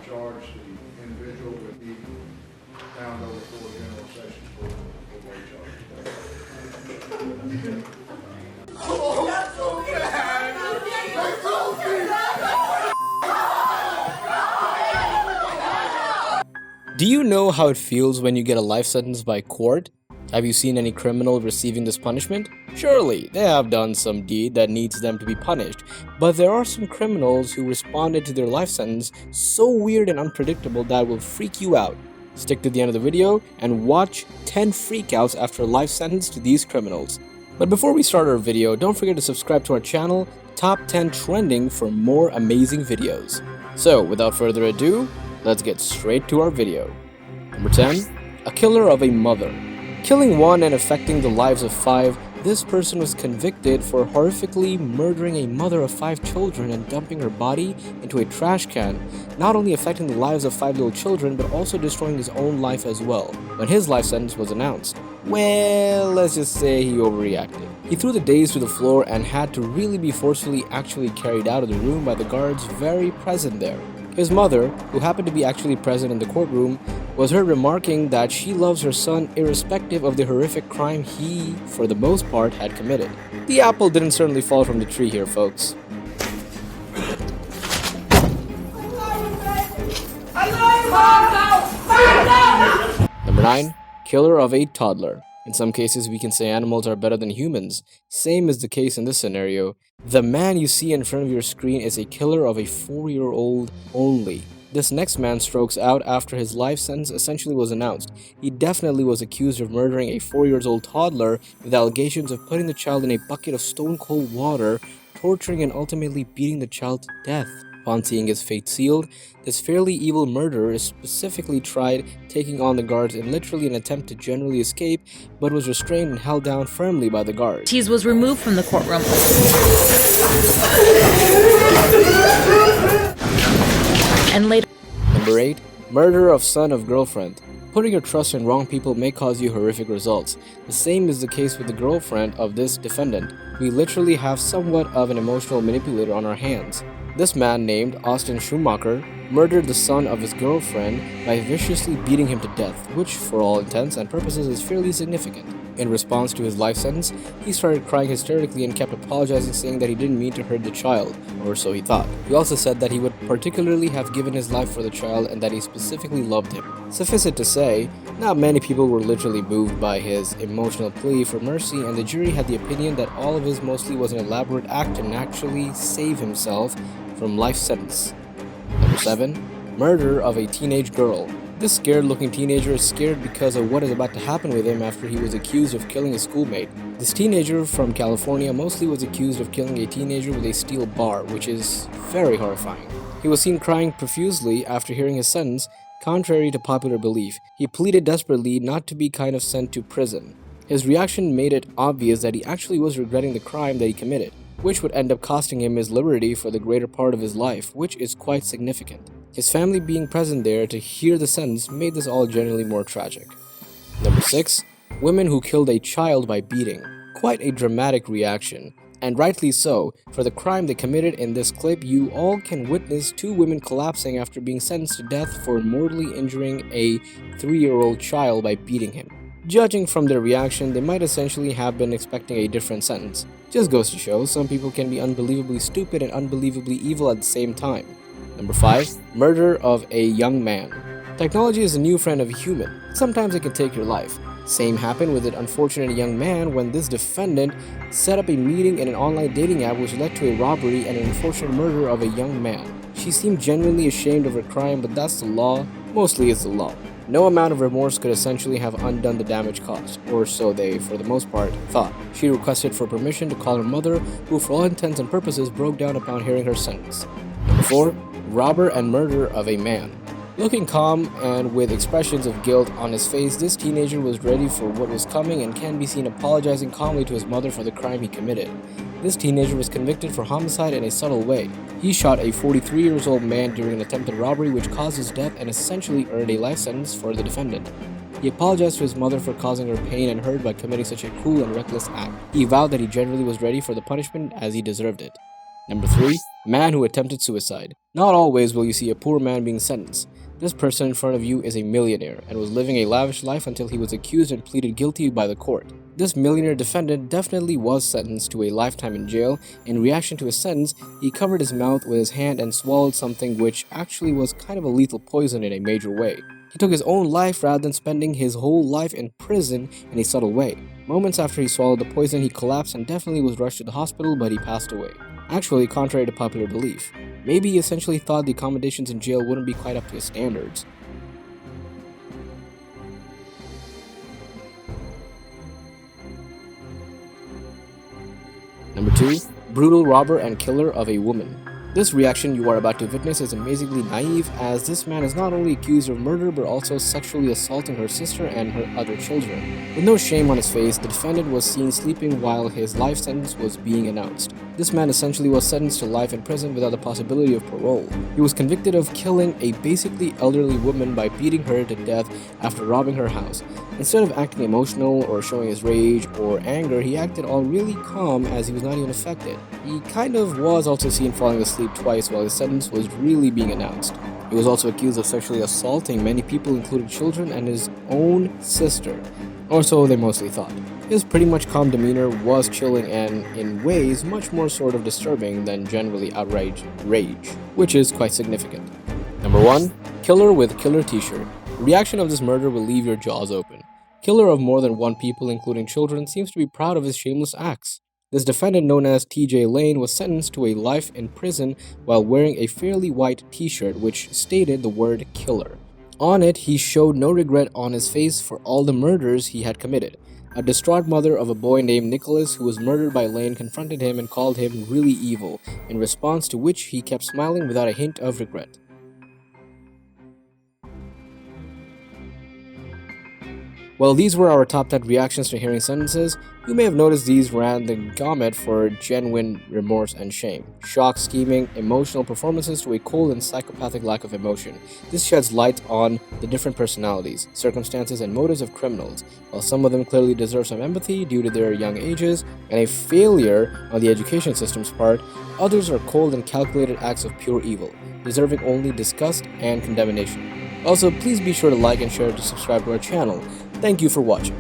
charge the individual with being found over for general sessions for weight charge. Do you know how it feels when you get a life sentence by court? Have you seen any criminal receiving this punishment? Surely, they have done some deed that needs them to be punished, but there are some criminals who responded to their life sentence so weird and unpredictable that will freak you out. Stick to the end of the video and watch 10 freakouts after a life sentence to these criminals. But before we start our video, don't forget to subscribe to our channel, Top 10 Trending, for more amazing videos. So, without further ado, let's get straight to our video. Number 10. A killer of a mother. Killing one and affecting the lives of 5, this person was convicted for horrifically murdering a mother of 5 children and dumping her body into a trash can, not only affecting the lives of 5 little children but also destroying his own life as well. When his life sentence was announced, well, let's just say he overreacted. He threw the days to the floor and had to really be forcefully actually carried out of the room by the guards very present there. His mother, who happened to be actually present in the courtroom, was heard remarking that she loves her son irrespective of the horrific crime he, for the most part, had committed. The apple didn't certainly fall from the tree here, folks. Number 9. Killer of a toddler. In some cases, we can say animals are better than humans. Same is the case in this scenario. The man you see in front of your screen is a killer of a 4-year-old only. This next man strokes out after his life sentence essentially was announced. He definitely was accused of murdering a 4-year-old toddler with allegations of putting the child in a bucket of stone-cold water, torturing and ultimately beating the child to death. Upon seeing his fate sealed, this fairly evil murderer specifically tried taking on the guards in literally an attempt to generally escape, but was restrained and held down firmly by the guards. He was removed from the courtroom. And later. Number 8. Murder of son of girlfriend. Putting your trust in wrong people may cause you horrific results. The same is the case with the girlfriend of this defendant. We literally have somewhat of an emotional manipulator on our hands. This man named Austin Schumaker murdered the son of his girlfriend by viciously beating him to death, which for all intents and purposes is fairly significant. In response to his life sentence, he started crying hysterically and kept apologizing, saying that he didn't mean to hurt the child, or so he thought. He also said that he would particularly have given his life for the child and that he specifically loved him. Suffice it to say, not many people were literally moved by his emotional plea for mercy, and the jury had the opinion that all of his mostly was an elaborate act to naturally save himself from life sentence. Number 7. Murder of a teenage girl. This scared-looking teenager is scared because of what is about to happen with him after he was accused of killing a schoolmate. This teenager from California mostly was accused of killing a teenager with a steel bar, which is very horrifying. He was seen crying profusely after hearing his sentence. Contrary to popular belief, he pleaded desperately not to be sent to prison. His reaction made it obvious that he actually was regretting the crime that he committed, which would end up costing him his liberty for the greater part of his life, which is quite significant. His family being present there to hear the sentence made this all generally more tragic. Number 6. Women who killed a child by beating. Quite a dramatic reaction, and rightly so. For the crime they committed in this clip, you all can witness 2 women collapsing after being sentenced to death for mortally injuring a 3-year-old child by beating him. Judging from their reaction, they might essentially have been expecting a different sentence. Just goes to show, some people can be unbelievably stupid and unbelievably evil at the same time. Number 5. Murder of a young man. Technology is a new friend of a human. Sometimes it can take your life. Same happened with an unfortunate young man when this defendant set up a meeting in an online dating app which led to a robbery and an unfortunate murder of a young man. She seemed genuinely ashamed of her crime, but that's the law. Mostly it's the law. No amount of remorse could essentially have undone the damage caused, or so they, for the most part, thought. She requested for permission to call her mother, who for all intents and purposes broke down upon hearing her sentence. Number 4. Robber and murder of a man. Looking calm and with expressions of guilt on his face, this teenager was ready for what was coming and can be seen apologizing calmly to his mother for the crime he committed. This teenager was convicted for homicide in a subtle way. He shot a 43-year-old man during an attempted robbery which caused his death and essentially earned a life sentence for the defendant. He apologized to his mother for causing her pain and hurt by committing such a cruel and reckless act. He vowed that he genuinely was ready for the punishment as he deserved it. Number 3. Man who attempted suicide. Not always will you see a poor man being sentenced. This person in front of you is a millionaire and was living a lavish life until he was accused and pleaded guilty by the court. This millionaire defendant definitely was sentenced to a lifetime in jail. In reaction to his sentence, he covered his mouth with his hand and swallowed something which actually was kind of a lethal poison in a major way. He took his own life rather than spending his whole life in prison in a subtle way. Moments after he swallowed the poison, he collapsed and definitely was rushed to the hospital, but he passed away. Actually, contrary to popular belief. Maybe he essentially thought the accommodations in jail wouldn't be quite up to his standards. Number 2. Brutal robber and killer of a woman. This reaction you are about to witness is amazingly naive, as this man is not only accused of murder but also sexually assaulting her sister and her other children. With no shame on his face, the defendant was seen sleeping while his life sentence was being announced. This man essentially was sentenced to life in prison without the possibility of parole. He was convicted of killing a basically elderly woman by beating her to death after robbing her house. Instead of acting emotional or showing his rage or anger, he acted all really calm as he was not even affected. He kind of was also seen falling asleep twice while his sentence was really being announced. He was also accused of sexually assaulting many people, including children and his own sister, or so they mostly thought. His pretty much calm demeanor was chilling and, in ways, much more sort of disturbing than generally outright rage, which is quite significant. Number 1. Killer with killer t-shirt. The reaction of this murder will leave your jaws open. Killer of more than one people, including children, seems to be proud of his shameless acts. This defendant, known as TJ Lane, was sentenced to a life in prison while wearing a fairly white t-shirt which stated the word killer. On it, he showed no regret on his face for all the murders he had committed. A distraught mother of a boy named Nicholas who was murdered by Lane confronted him and called him really evil, in response to which he kept smiling without a hint of regret. Well, these were our top 10 reactions to hearing sentences. You may have noticed these ran the gamut for genuine remorse and shame, shock, scheming, emotional performances to a cold and psychopathic lack of emotion. This sheds light on the different personalities, circumstances, and motives of criminals. While some of them clearly deserve some empathy due to their young ages and a failure on the education system's part, others are cold and calculated acts of pure evil, deserving only disgust and condemnation. Also, please be sure to like and share to subscribe to our channel. Thank you for watching.